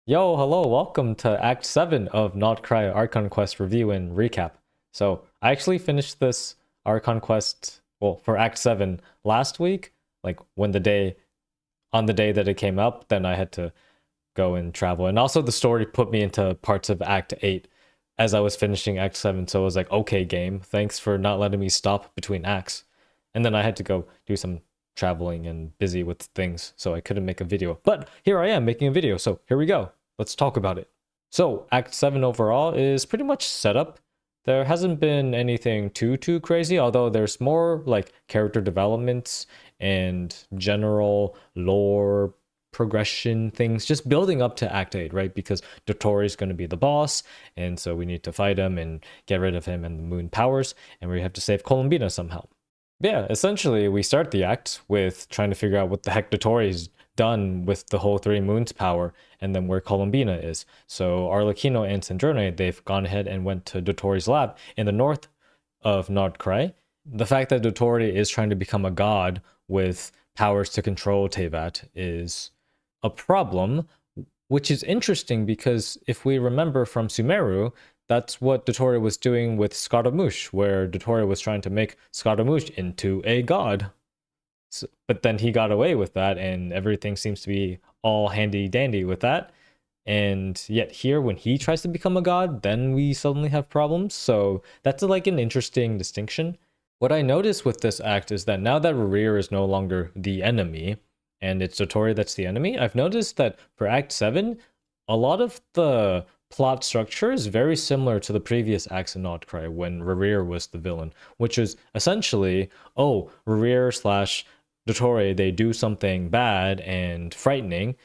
Yo, hello, welcome to Act 7 of Nod-Krai Archon Quest review and recap. So, I actually finished this Archon Quest, well, for Act 7 last week, like on the day that it came up, then I had to go and travel. And also the story put me into parts of Act 8 as I was finishing Act 7, so I was like, okay, game, thanks for not letting me stop between acts. And then I had to go do some traveling and busy with things, so I couldn't make a video. But here I am making a video, so here we go. Let's talk about it. So, Act 7 overall is pretty much set up. There hasn't been anything too crazy, although there's more like character developments and general lore progression things just building up to Act 8, right? Because Dottore is going to be the boss, and so we need to fight him and get rid of him and the moon powers, and we have to save Columbina somehow. Yeah, essentially, we start the act with trying to figure out what the heck Dottore's done with the whole Three Moons power, and then where Columbina is. So Arlecchino and Sandrone, they've gone ahead and went to Dottore's lab in the north of Nod-Krai. The fact that Dottore is trying to become a god with powers to control Tevat is a problem, which is interesting because if we remember from Sumeru, that's what Dottore was doing with Scaramouche, where Dottore was trying to make Scaramouche into a god. So, but then he got away with that, and everything seems to be all handy dandy with that. And yet here, when he tries to become a god, then we suddenly have problems. So that's like an interesting distinction. What I noticed with this act is that now that Rerir is no longer the enemy, and it's Dottore that's the enemy, I've noticed that for Act 7, a lot of the plot structure is very similar to the previous acts in Nod-Krai when Rerir was the villain, which is essentially, oh, Rerir slash Dottore, they do something bad and frightening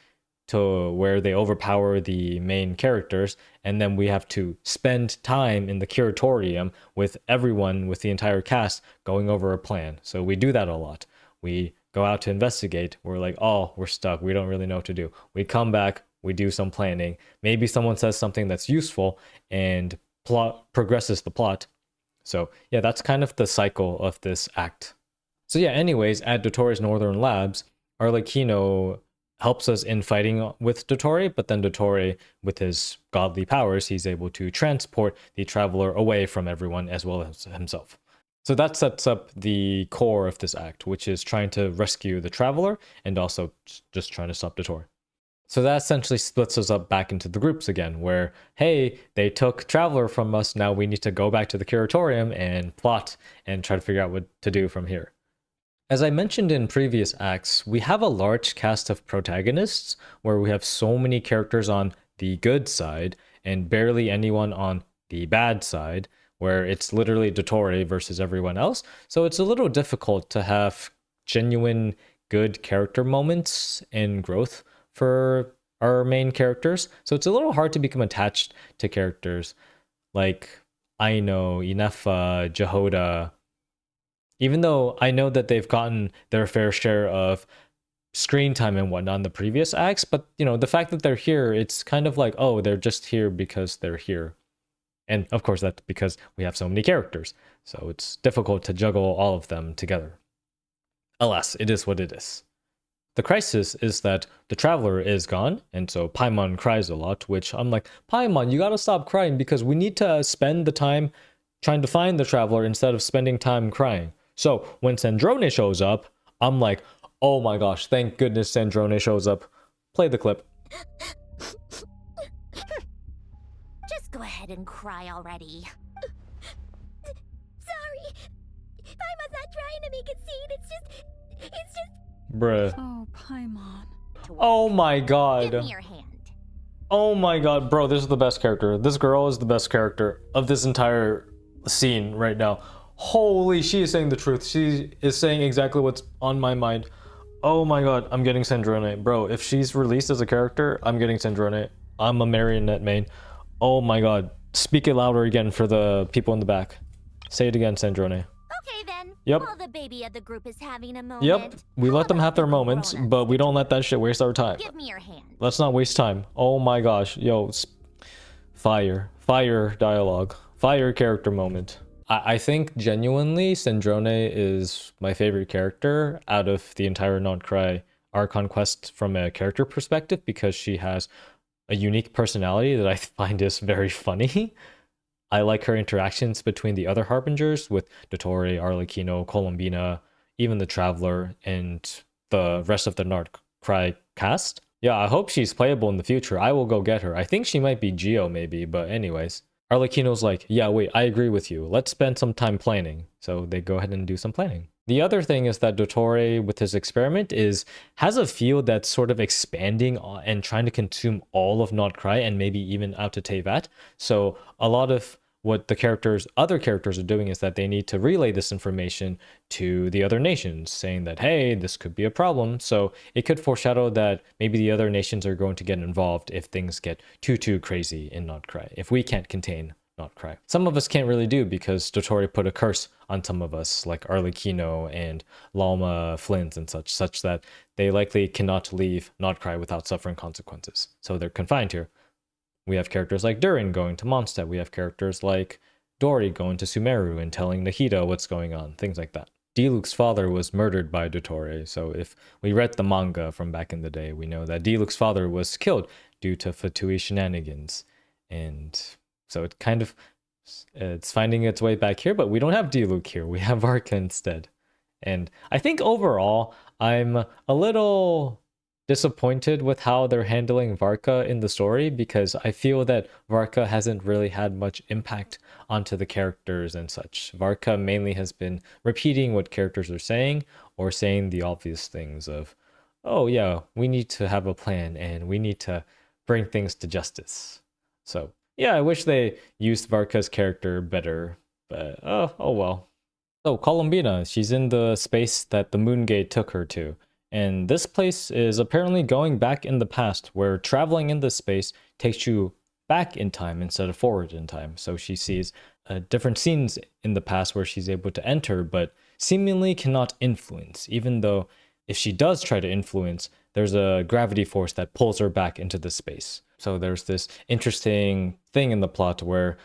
to where they overpower the main characters, and then we have to spend time in the Curatorium with everyone, with the entire cast, going over a plan. So we do that a lot. We go out to investigate. We're like, oh, we're stuck. We don't really know what to do. We come back. We do some planning. Maybe someone says something that's useful and plot progresses the plot. So yeah, that's kind of the cycle of this act. So yeah, anyways, at Dottore's Northern Labs, Arlecchino helps us in fighting with Dottore, but then Dottore, with his godly powers, he's able to transport the traveler away from everyone as well as himself. So that sets up the core of this act, which is trying to rescue the traveler and also just trying to stop Dottore. So that essentially splits us up back into the groups again, where, hey, they took Traveler from us, now we need to go back to the Curatorium and plot and try to figure out what to do from here. As I mentioned in previous acts, we have a large cast of protagonists, where we have so many characters on the good side, and barely anyone on the bad side, where it's literally Dottore versus everyone else, so it's a little difficult to have genuine good character moments and growth for our main characters. So it's a little hard to become attached to characters like Aino, Inefa, Jehoda, even though I know that they've gotten their fair share of screen time and whatnot in the previous acts, but you know, the fact that they're here, it's kind of like, oh, they're just here because they're here. And of course, that's because we have so many characters. So it's difficult to juggle all of them together. Alas, it is what it is. The crisis is that the traveler is gone, and so Paimon cries a lot, which I'm like, Paimon, you gotta stop crying because we need to spend the time trying to find the traveler instead of spending time crying. So when Sandrone shows up, I'm like, oh my gosh, thank goodness Sandrone shows up. Play the clip. Just go ahead and cry already. Sorry. Paimon's not trying to make a scene. It's just... Bruh. Oh, Paimon. Oh my god. Give me your hand. Oh my god, bro, this is the best character. This girl is the best character of this entire scene right now. Holy, she is saying the truth. She is saying exactly what's on my mind. Oh my god, I'm getting Sandrone. Bro, if she's released as a character, I'm getting Sandrone. I'm a marionette main. Oh my god. Speak it louder again for the people in the back. Say it again, Sandrone. Okay then. Yep. While the baby of the group is having a moment. Yep. We how let them about have their the moments, grown-ups? but we don't let that shit waste our time. Give me your hand. Let's not waste time. Oh my gosh. Yo, fire. Fire dialogue. Fire character moment. I think genuinely Sandrone is my favorite character out of the entire Nod-Krai Archon Quest from a character perspective, because she has a unique personality that I find is very funny. I like her interactions between the other harbingers with Dottore, Arlecchino, Columbina, even the Traveler, and the rest of the Nod-Krai cast. Yeah, I hope she's playable in the future. I will go get her. I think she might be Geo maybe, but anyways. Arlecchino's like, yeah, wait, I agree with you. Let's spend some time planning. So they go ahead and do some planning. The other thing is that Dottore, with his experiment, has a field that's sort of expanding and trying to consume all of Nod-Krai and maybe even out to Teyvat. So a lot of what the other characters are doing is that they need to relay this information to the other nations, saying that, hey, this could be a problem. So it could foreshadow that maybe the other nations are going to get involved if things get too crazy in Nod-Krai, if we can't contain Nod-Krai. Some of us can't really do because Dottore put a curse on some of us, like Arlecchino and Lalma Flint and such that they likely cannot leave Nod-Krai without suffering consequences. So they're confined here. We have characters like Durin going to Mondstadt. We have characters like Dory going to Sumeru and telling Nahida what's going on, things like that. Diluc's father was murdered by Dottore, so if we read the manga from back in the day, we know that Diluc's father was killed due to Fatui shenanigans. And so it's finding its way back here, but we don't have Diluc here. We have Varka instead. And I think overall, I'm a little disappointed with how they're handling Varka in the story, because I feel that Varka hasn't really had much impact onto the characters and such. Varka mainly has been repeating what characters are saying, or saying the obvious things of, oh yeah, we need to have a plan and we need to bring things to justice. So yeah, I wish they used Varka's character better, but oh well. So Columbina, she's in the space that the Moon Gate took her to. And this place is apparently going back in the past, where traveling in this space takes you back in time instead of forward in time. So she sees different scenes in the past where she's able to enter, but seemingly cannot influence, even though if she does try to influence, there's a gravity force that pulls her back into the space. So there's this interesting thing in the plot where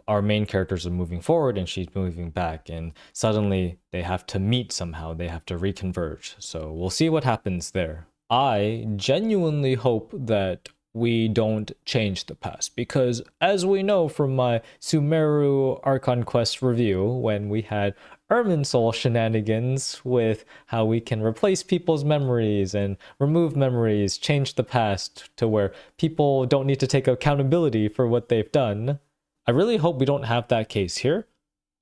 our main characters are moving forward and she's moving back, and suddenly they have to meet somehow. They have to reconverge. So we'll see what happens there. I genuinely hope that we don't change the past, because as we know from my Sumeru Archon Quest review, when we had Irminsul shenanigans with how we can replace people's memories and remove memories, change the past to where people don't need to take accountability for what they've done. I really hope we don't have that case here.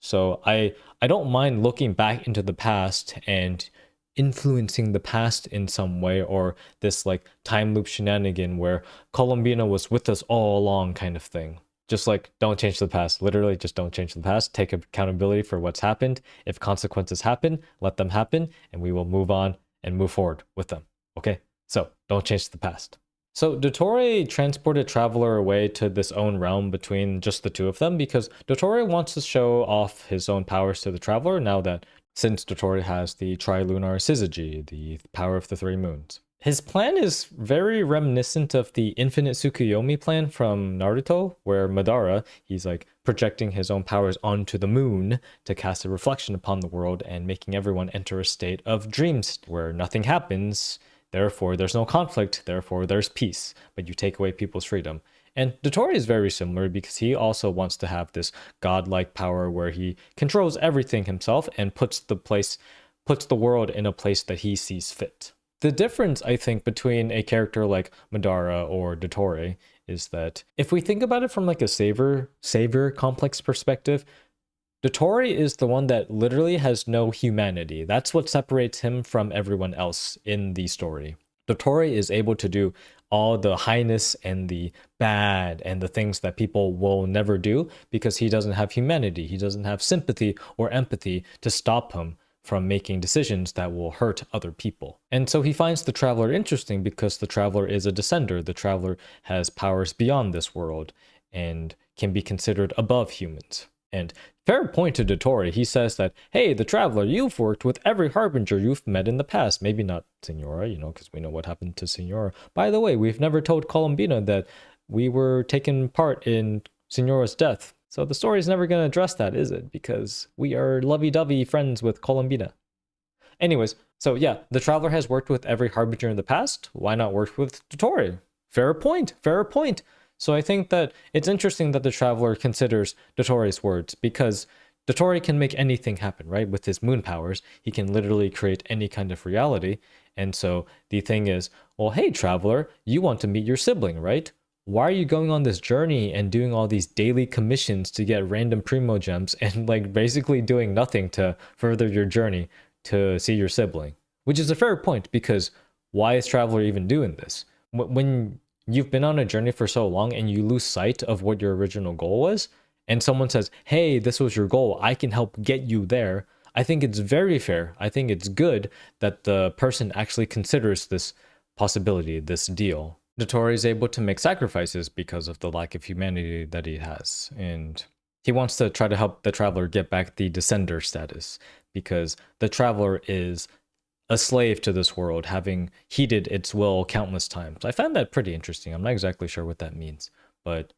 So I don't mind looking back into the past and influencing the past in some way, or this like time loop shenanigan where Columbina was with us all along kind of thing. Just like, don't change the past. Literally, just don't change the past. Take accountability for what's happened. If consequences happen, let them happen, and we will move on and move forward with them. Okay? So, don't change the past. So Dottore transported Traveler away to this own realm between just the two of them, because Dottore wants to show off his own powers to the Traveler now that, since Dottore has the Trilunar Syzygy, the power of the three moons. His plan is very reminiscent of the Infinite Tsukuyomi plan from Naruto, where Madara, he's like projecting his own powers onto the moon to cast a reflection upon the world and making everyone enter a state of dreams where nothing happens. Therefore, there's no conflict. Therefore, there's peace. But you take away people's freedom. And Dottore is very similar, because he also wants to have this godlike power where he controls everything himself and puts the world in a place that he sees fit. The difference, I think, between a character like Madara or Dottore is that if we think about it from like a savior complex perspective, Dottore is the one that literally has no humanity. That's what separates him from everyone else in the story. Dottore is able to do all the highness and the bad and the things that people will never do because he doesn't have humanity. He doesn't have sympathy or empathy to stop him from making decisions that will hurt other people. And so he finds the Traveler interesting because the Traveler is a descender. The Traveler has powers beyond this world and can be considered above humans. And fair point to Dottore, he says that, hey, the Traveler, you've worked with every Harbinger you've met in the past. Maybe not Signora, because we know what happened to Signora. By the way, we've never told Columbina that we were taking part in Signora's death. So the story's never going to address that, is it? Because we are lovey-dovey friends with Columbina. Anyways, so yeah, the Traveler has worked with every Harbinger in the past. Why not work with Dottore? Fair point, fair point. So I think that it's interesting that the traveler considers Dottore's words, because Dottore can make anything happen, right? With his moon powers, he can literally create any kind of reality. And so the thing is, well, hey, traveler, you want to meet your sibling, right? Why are you going on this journey and doing all these daily commissions to get random primo gems and like basically doing nothing to further your journey to see your sibling? Which is a fair point, because why is traveler even doing this? When you've been on a journey for so long and you lose sight of what your original goal was, and someone says, hey, this was your goal, I can help get you there, I think it's very fair. I think it's good that the person actually considers this possibility, this deal. Dottore is able to make sacrifices because of the lack of humanity that he has, and he wants to try to help the traveler get back the descender status, because the traveler is a slave to this world, having heeded its will countless times. I found that pretty interesting. I'm not exactly sure what that means, but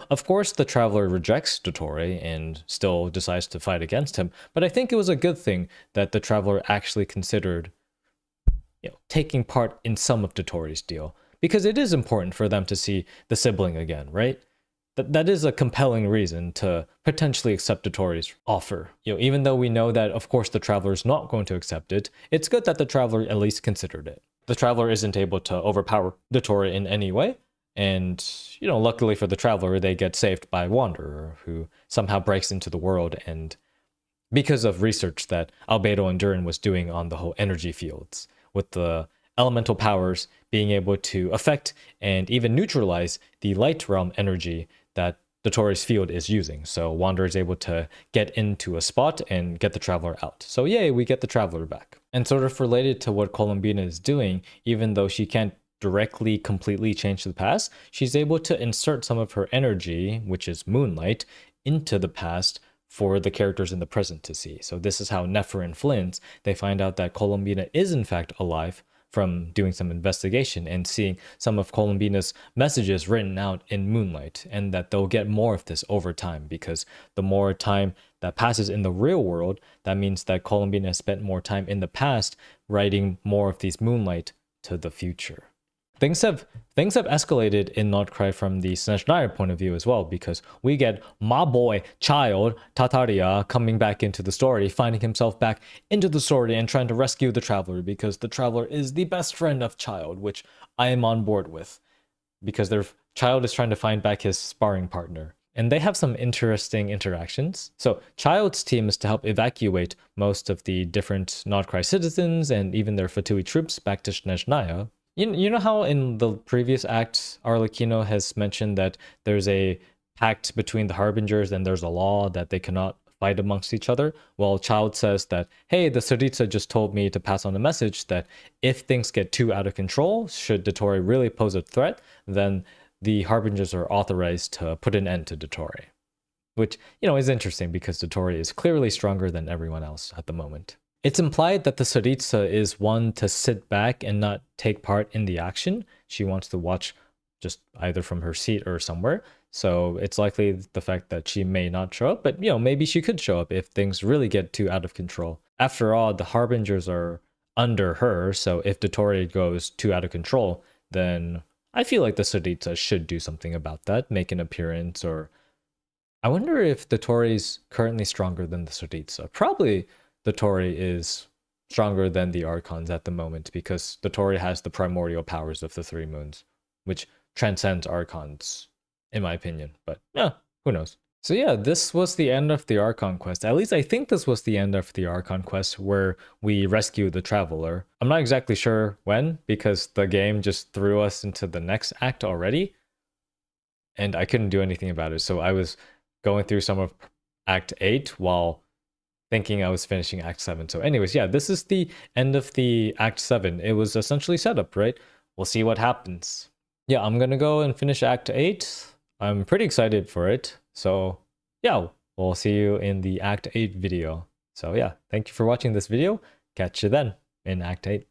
of course the traveler rejects Dottore and still decides to fight against him, but I think it was a good thing that the traveler actually considered taking part in some of Dottore's deal, because it is important for them to see the sibling again, right? That is a compelling reason to potentially accept Dottore's offer. Even though we know that, of course, the traveler is not going to accept it, it's good that the traveler at least considered it. The traveler isn't able to overpower Dottore in any way, and, luckily for the traveler, they get saved by Wanderer, who somehow breaks into the world, and because of research that Albedo and Durin was doing on the whole energy fields, with the elemental powers being able to affect and even neutralize the light realm energy that Dottore's field is using. So Wanderer is able to get into a spot and get the traveler out. So yay, we get the traveler back. And sort of related to what Columbina is doing, even though she can't directly completely change the past, she's able to insert some of her energy, which is moonlight, into the past for the characters in the present to see. So this is how Nefer and Flint, they find out that Columbina is in fact alive from doing some investigation and seeing some of Columbina's messages written out in moonlight, and that they'll get more of this over time, because the more time that passes in the real world, that means that Columbina has spent more time in the past writing more of these moonlight to the future. Things have escalated in Nod-Krai from the Snezhnaya point of view as well, because we get my boy Child Tataria coming back into the story, finding himself back into the story and trying to rescue the traveler, because the traveler is the best friend of Child, which I am on board with, because their Child is trying to find back his sparring partner. And they have some interesting interactions. So Child's team is to help evacuate most of the different Nod-Krai citizens and even their Fatui troops back to Snezhnaya. You know how in the previous act, Arlecchino has mentioned that there's a pact between the Harbingers and there's a law that they cannot fight amongst each other? Well, Child says that, hey, the tsaritsa just told me to pass on a message that if things get too out of control, should Dottore really pose a threat, then the Harbingers are authorized to put an end to Dottore. Which, is interesting, because Dottore is clearly stronger than everyone else at the moment. It's implied that the tsaritsa is one to sit back and not take part in the action. She wants to watch just either from her seat or somewhere. So it's likely the fact that she may not show up, but maybe she could show up if things really get too out of control. After all, the Harbingers are under her, so if Dottore goes too out of control, then I feel like the tsaritsa should do something about that, make an appearance, or I wonder if Dottore is currently stronger than the tsaritsa. Probably Dottore is stronger than the Archons at the moment, because Dottore has the primordial powers of the three moons, which transcends Archons, in my opinion. But yeah, who knows? So yeah, this was the end of the Archon Quest. At least I think this was the end of the Archon Quest, where we rescue the Traveler. I'm not exactly sure when, because the game just threw us into the next act already, and I couldn't do anything about it. So I was going through some of Act 8 while thinking I was finishing Act 7. So anyways, yeah, this is the end of the Act 7. It was essentially set up, right? We'll see what happens. Yeah, I'm gonna go and finish Act 8. I'm pretty excited for it. So yeah, we'll see you in the Act 8 video. So yeah, thank you for watching this video. Catch you then in Act 8.